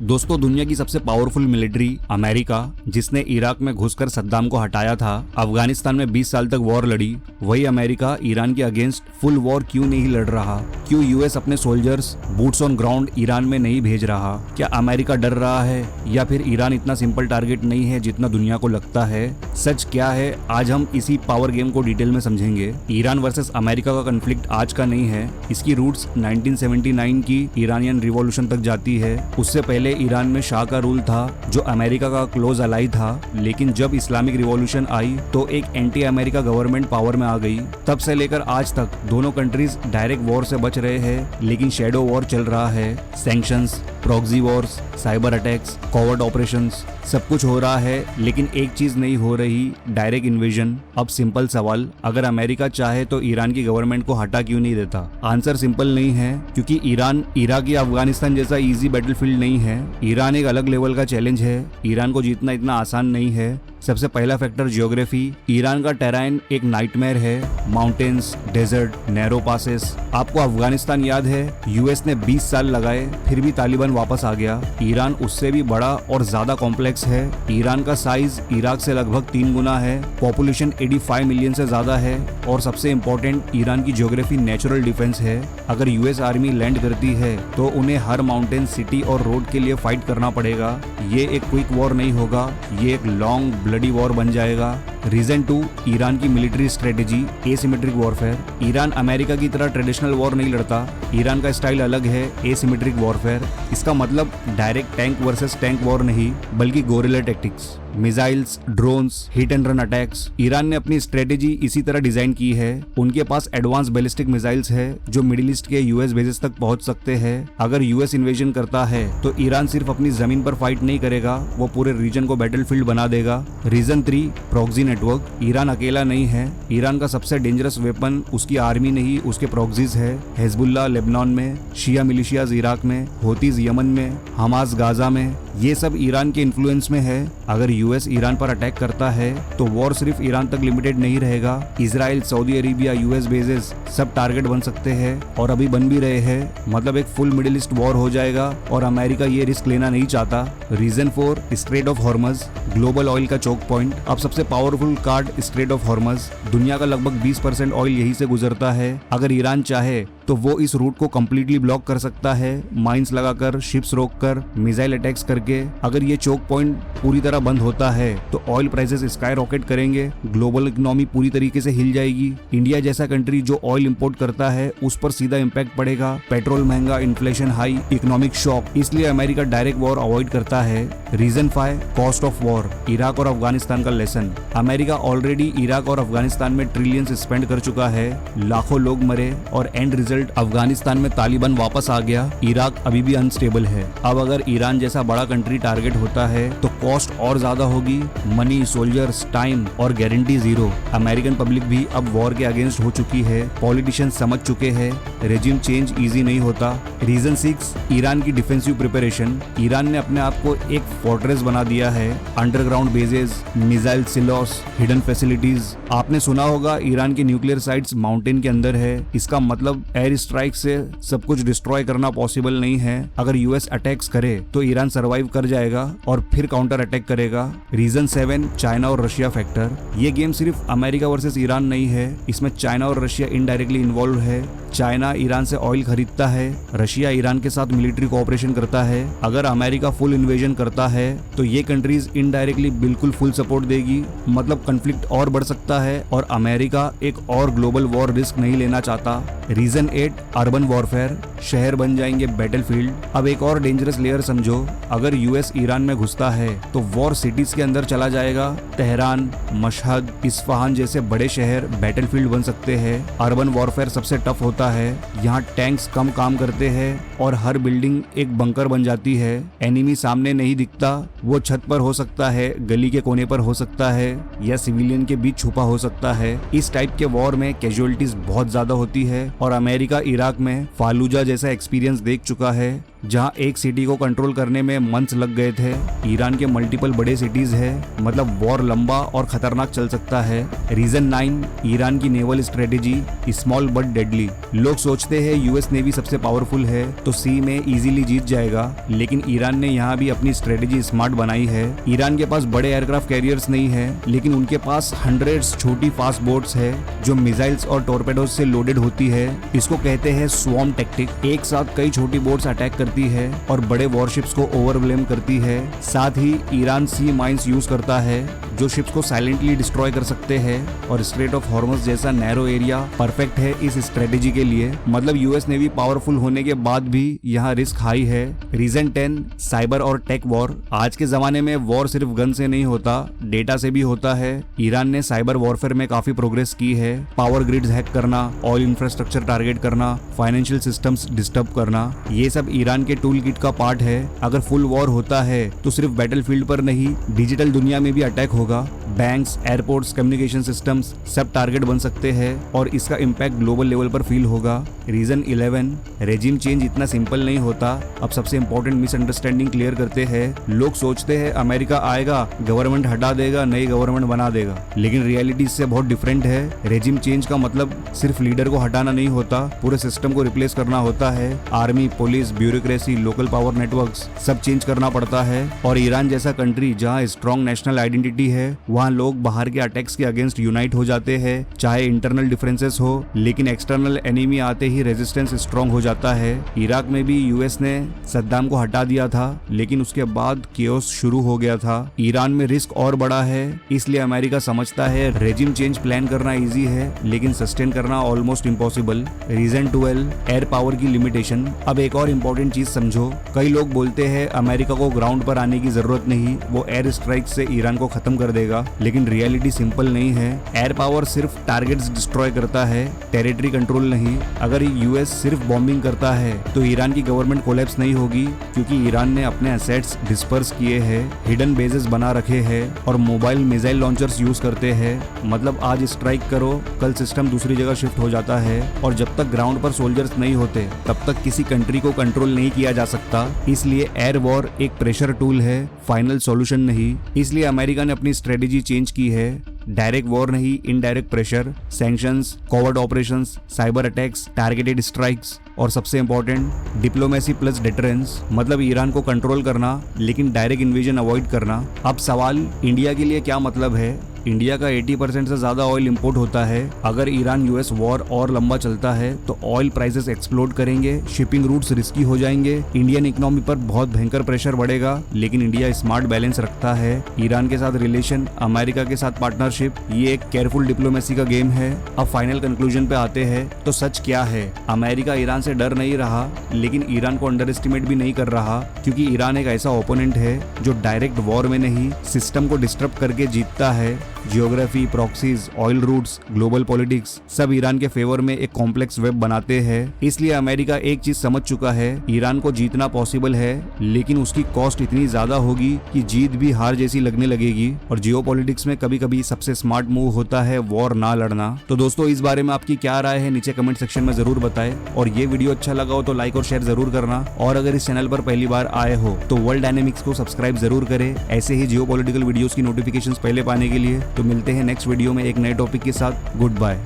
दोस्तों, दुनिया की सबसे पावरफुल मिलिट्री अमेरिका, जिसने इराक में घुसकर सद्दाम को हटाया था, अफगानिस्तान में 20 साल तक वॉर लड़ी, वही अमेरिका ईरान के अगेंस्ट फुल वॉर क्यों नहीं लड़ रहा? क्यों यूएस अपने soldiers boots on ground Iran में नहीं भेज रहा? क्या अमेरिका डर रहा है या फिर ईरान इतना सिंपल टारगेट नहीं है जितना दुनिया को लगता है? सच क्या है, आज हम इसी पावर गेम को डिटेल में समझेंगे। ईरान वर्सेस अमेरिका का कॉन्फ्लिक्ट आज का नहीं है, इसकी रूट्स 1979 की ईरानियन रिवॉल्यूशन तक जाती है। उससे पहले ईरान में शाह का रूल था जो अमेरिका का क्लोज अलाई था, लेकिन जब इस्लामिक रिवॉल्यूशन आई तो एक एंटी अमेरिका गवर्नमेंट पावर में आ गई। तब से लेकर आज तक दोनों कंट्रीज डायरेक्ट वॉर से बच रहे हैं, लेकिन शैडो वॉर चल रहा है। Sanctions, proxy wars, cyber attacks, covert operations, सब कुछ हो रहा है, लेकिन एक चीज नहीं हो रही, डायरेक्ट इन्वेजन। अब सिंपल सवाल, अगर अमेरिका चाहे तो ईरान की गवर्नमेंट को हटा क्यों नहीं देता? आंसर सिंपल नहीं है, क्योंकि ईरान इराक या अफगानिस्तान जैसा इजी बैटलफील्ड नहीं है। ईरान एक अलग लेवल का चैलेंज है, ईरान को जीतना इतना आसान नहीं है। सबसे पहला फैक्टर ज्योग्राफी। ईरान का टेराइन एक नाइटमेयर है, माउंटेन्स, डेजर्ट, नैरो पासेस। आपको अफगानिस्तान याद है, यूएस ने 20 साल लगाए फिर भी तालिबान वापस आ गया। ईरान उससे भी बड़ा और ज्यादा कॉम्प्लेक्स है। ईरान का साइज इराक से लगभग 3 गुना है, पॉपुलेशन 85 मिलियन से ज्यादा है, और सबसे इम्पोर्टेंट, ईरान की ज्योग्राफी नेचुरल डिफेंस है। अगर यूएस आर्मी लैंड करती है तो उन्हें हर माउंटेन, सिटी और रोड के लिए फाइट करना पड़ेगा। ये एक क्विक वॉर नहीं होगा, ये एक लॉन्ग ब्लडी वॉर बन जाएगा। रीजन 2, ईरान की military strategy, asymmetric warfare. Iran America की तरह ट्रेडिशनल वॉर नहीं लड़ता, ईरान का स्टाइल अलग है, एसिमेट्रिक वॉरफेयर। इसका मतलब direct tank versus tank war नहीं, बल्कि gorilla tactics, missiles, drones, hit and run attacks. Iran ने अपनी स्ट्रेटेजी इसी तरह डिजाइन की है। उनके पास एडवांस बैलिस्टिक मिसाइल्स है जो मिडिल ईस्ट के यूएस बेसेस तक पहुंच सकते हैं। अगर यूएस इन्वेजन करता है तो ईरान सिर्फ अपनी जमीन पर फाइट नहीं करेगा, वो पूरे रीजन को बैटलफील्ड बना देगा। Reason 3, proxy network. ईरान अकेला नहीं है, ईरान का सबसे डेंजरस वेपन उसकी आर्मी नहीं, उसके प्रॉक्सीज है। हिजबुल्लाह लेबनान में, शिया मिलिशियाज इराक में, होतीज यमन में, हमास गाजा में, ये सब ईरान के इन्फ्लुएंस में है। अगर यूएस ईरान पर अटैक करता है तो वॉर सिर्फ ईरान तक लिमिटेड नहीं रहेगा। Israel, Saudi Arabia, US bases सब टारगेट बन सकते हैं, और अभी बन भी रहे हैं। मतलब एक फुल मिडिल ईस्ट वॉर हो जाएगा, और अमेरिका ये रिस्क लेना नहीं चाहता। Reason 4, strait of Hormuz, global oil का चोक पॉइंट। अब सबसे powerful card strait of Hormuz. दुनिया का लगभग 20% ऑयल यही से गुजरता है। अगर ईरान चाहे तो वो इस रूट को कम्प्लीटली ब्लॉक कर सकता है, माइंस लगाकर, शिप्स रोककर, मिसाइल अटैक्स करके। अगर ये चोक पॉइंट पूरी तरह बंद होता है तो ऑयल प्राइसेस स्काई रॉकेट करेंगे, ग्लोबल इकोनॉमी पूरी तरीके से हिल जाएगी। इंडिया जैसा कंट्री जो ऑयल इंपोर्ट करता है उस पर सीधा इम्पैक्ट पड़ेगा, पेट्रोल महंगा, इन्फ्लेशन हाई, इकोनॉमिक शॉक। इसलिए अमेरिका डायरेक्ट वॉर अवॉइड करता है। Reason 5, cost of war, Iraq और अफगानिस्तान का लेसन। अमेरिका ऑलरेडी इराक और अफगानिस्तान में ट्रिलियंस स्पेंड कर चुका है, लाखों लोग मरे, और एंड रिजल्ट अफगानिस्तान में तालिबान वापस आ गया, इराक अभी भी अनस्टेबल है। अब अगर ईरान जैसा बड़ा कंट्री टारगेट होता है तो कॉस्ट और ज्यादा होगी, मनी, सोल्जर्स, टाइम और गारंटी जीरो। अमेरिकन पब्लिक भी अब वॉर के अगेंस्ट हो चुकी है, पॉलिटिशियंस समझ चुके हैं, रेजिम चेंज इजी नहीं होता। रीजन 6, ईरान की डिफेंसिव प्रिपरेशन। ईरान ने अपने आप को एक फोर्ट्रेस बना दिया है, underground bases, missile silos, hidden facilities. आपने सुना होगा ईरान के न्यूक्लियर साइट्स माउंटेन के अंदर है। इसका मतलब एयर स्ट्राइक से सब कुछ डिस्ट्रॉय करना पॉसिबल नहीं है। अगर यूएस अटैक्स करे तो ईरान सरवाइव कर जाएगा और फिर काउंटर अटैक करेगा। रीजन 7, चाइना और रशिया फैक्टर। ये गेम सिर्फ अमेरिका वर्सेस ईरान नहीं है, इसमें चाइना और रशिया इनडायरेक्टली इन्वॉल्व है। चाइना ईरान से ऑयल खरीदता है, रशिया ईरान के साथ मिलिट्री कोऑपरेशन करता है। अगर अमेरिका फुल इन्वेजन करता है तो ये कंट्रीज इनडायरेक्टली बिल्कुल फुल सपोर्ट देगी। मतलब कॉन्फ्लिक्ट और बढ़ सकता है, और अमेरिका एक और ग्लोबल वॉर रिस्क नहीं लेना चाहता। रीजन 8, अर्बन वॉरफेयर, शहर बन जाएंगे बैटलफील्ड। अब एक और डेंजरस लेयर समझो, अगर यूएस ईरान में घुसता है तो वॉर सिटीज के अंदर चला जाएगा। तेहरान, मशहद, इस्फहान जैसे बड़े शहर बैटलफील्ड बन सकते हैं। अर्बन वॉरफेयर सबसे टफ होता है, यहाँ टैंक्स कम काम करते हैं और हर बिल्डिंग एक बंकर बन जाती है। एनिमी सामने नहीं दिखता, वो छत पर हो सकता है, गली के कोने पर हो सकता है, या सिविलियन के बीच छुपा हो सकता है। इस टाइप के वॉर में कैजुअलिटीज बहुत ज्यादा होती है, और अमेरिका इराक में फालूजा जैसा एक्सपीरियंस देख चुका है, जहां एक सिटी को कंट्रोल करने में मंथ्स लग गए थे। ईरान के मल्टीपल बड़े सिटीज है, मतलब वॉर लंबा और खतरनाक चल सकता है। रीजन 9, ईरान की naval strategy, small but deadly. लोग सोचते हैं यूएस नेवी सबसे पावरफुल है तो सी में इजीली जीत जाएगा, लेकिन ईरान ने यहाँ भी अपनी स्ट्रेटेजी स्मार्ट बनाई है। ईरान के पास बड़े एयरक्राफ्ट कैरियर्स नहीं है, लेकिन उनके पास हंड्रेड्स छोटी फास्ट बोट्स है जो मिसाइल्स और टॉर्पेडोज से लोडेड होती है। इसको कहते हैं स्वॉर्म टैक्टिक। एक साथ कई छोटी बोट्स अटैक करती है और बड़े वॉरशिप्स को ओवरवेलम करती है। साथ ही ईरान सी माइंस यूज करता है जो शिप्स को साइलेंटली डिस्ट्रॉय कर सकते हैं, और स्ट्रेट ऑफ हॉर्मस जैसा नैरो एरिया परफेक्ट है इस स्ट्रेटेजी के लिए। मतलब यूएस नेवी पावरफुल होने के बाद भी यहाँ रिस्क हाई है। रीजन 10, साइबर और टेक वॉर। आज के जमाने में वॉर सिर्फ गन से नहीं होता, डेटा से भी होता है। ईरान ने साइबर वॉरफेयर में काफी प्रोग्रेस की है। पावर ग्रिड्स हैक करना, ऑयल इंफ्रास्ट्रक्चर टारगेट करना, फाइनेंशियल सिस्टम्स डिस्टर्ब करना, ये सब ईरान के टूल किट का पार्ट है। अगर फुल वॉर होता है तो सिर्फ बैटलफील्ड पर नहीं, डिजिटल दुनिया में भी अटैक होगा। बैंक्स, एयरपोर्ट्स, कम्युनिकेशन सिस्टम्स सब टारगेट बन सकते हैं और इसका इम्पैक्ट ग्लोबल लेवल पर फील होगा। रीजन 11, रेजिम चेंज इतना सिंपल नहीं होता। अब सबसे इंपॉर्टेंट मिसअंडरस्टैंडिंग क्लियर करते हैं। लोग सोचते हैं अमेरिका आएगा, गवर्नमेंट हटा देगा, नई गवर्नमेंट बना देगा, लेकिन रियलिटी इससे बहुत डिफरेंट है। रेजिम चेंज का मतलब सिर्फ लीडर को हटाना नहीं होता, पूरे सिस्टम को रिप्लेस करना होता है। Army, police, bureaucracy, local power networks सब चेंज करना पड़ता है। और ईरान जैसा कंट्री जहाँ स्ट्रॉन्ग नेशनल आइडेंटिटी है, वहाँ लोग बाहर के अटैक्स के अगेंस्ट यूनाइट हो जाते हैं, चाहे इंटरनल डिफरेंसेस हो, लेकिन एक्सटर्नल एनिमी आते ही रेजिस्टेंस स्ट्रॉन्ग हो जाता है। इराक में भी यूएस ने सद्दाम को हटा दिया था, लेकिन उसके बाद केओस शुरू हो गया था। ईरान में रिस्क और बड़ा है, इसलिए अमेरिका समझता है रेजिम चेंज प्लान करना इजी है, लेकिन सस्टेन करना almost impossible. Reason 12, air power की लिमिटेशन। अब एक और इम्पोर्टेंट चीज समझो। कई लोग बोलते हैं अमेरिका को ग्राउंड पर आने की जरूरत नहीं, वो एयर स्ट्राइक से ईरान को खत्म कर देगा, लेकिन रियलिटी सिंपल नहीं है। एयर पावर सिर्फ टारगेट्स डिस्ट्रॉय करता है, टेरिटरी कंट्रोल नहीं। अगर यूएस सिर्फ बॉम्बिंग करता है तो ईरान की गवर्नमेंट कोलैप्स नहीं होगी, क्योंकि ईरान ने अपने एसेट्स डिस्पर्स किए हैं, हिडन बेसेस बना रखे हैं और मोबाइल मिसाइल लॉन्चर्स यूज करते हैं। मतलब आज स्ट्राइक करो, कल सिस्टम दूसरी जगह शिफ्ट हो जाता है, और जब तक ग्राउंड पर सोल्जर्स नहीं होते तब तक किसी कंट्री को कंट्रोल नहीं किया जा सकता। इसलिए एयर वॉर एक प्रेशर टूल है, फाइनल सॉल्यूशन नहीं। इसलिए अमेरिका ने अपनी स्ट्रेटेजी चेंज की है। डायरेक्ट वॉर नहीं, indirect pressure, sanctions, coward operations, cyber attacks, targeted strikes, और सबसे इंपॉर्टेंट डिप्लोमेसी प्लस डिटरेंस। मतलब ईरान को कंट्रोल करना, लेकिन डायरेक्ट इन्वेजन अवॉइड करना। अब सवाल, इंडिया के लिए क्या मतलब है? इंडिया का 80% से ज्यादा ऑयल इंपोर्ट होता है। अगर ईरान यूएस वॉर और लंबा चलता है तो ऑयल प्राइसेस एक्सप्लोड करेंगे, शिपिंग रूट्स रिस्की हो जाएंगे, इंडियन इकोनॉमी पर बहुत भयंकर प्रेशर बढ़ेगा। लेकिन इंडिया स्मार्ट बैलेंस रखता है। ईरान के साथ रिलेशन, अमेरिका के साथ पार्टनरशिप, ये एक केयरफुल डिप्लोमेसी का गेम है। अब फाइनल कंक्लूजन पे आते हैं तो सच क्या है? अमेरिका ईरान से डर नहीं रहा, लेकिन ईरान को अंडर एस्टिमेट भी नहीं कर रहा, क्योंकि ईरान एक ऐसा ओपोनेंट है जो डायरेक्ट वॉर में नहीं, सिस्टम को डिस्टर्ब करके जीतता है। Geography, proxies, oil routes, global politics सब ईरान के फेवर में एक कॉम्प्लेक्स वेब बनाते हैं। इसलिए अमेरिका एक चीज समझ चुका है, ईरान को जीतना पॉसिबल है, लेकिन उसकी कॉस्ट इतनी ज्यादा होगी कि जीत भी हार जैसी लगने लगेगी। और जियोपॉलिटिक्स में कभी कभी सबसे स्मार्ट मूव होता है वॉर ना लड़ना। तो दोस्तों, इस बारे में आपकी क्या राय है नीचे कमेंट सेक्शन में जरूर बताएं, और ये वीडियो अच्छा लगा हो तो लाइक और शेयर जरूर करना। और अगर इस चैनल पर पहली बार आए हो तो वर्ल्ड डायनेमिक्स को सब्सक्राइब जरूर करें, ऐसे ही जियोपॉलिटिकल वीडियोस की नोटिफिकेशंस पहले पाने के लिए। तो मिलते हैं नेक्स्ट वीडियो में एक नए टॉपिक के साथ। Good bye.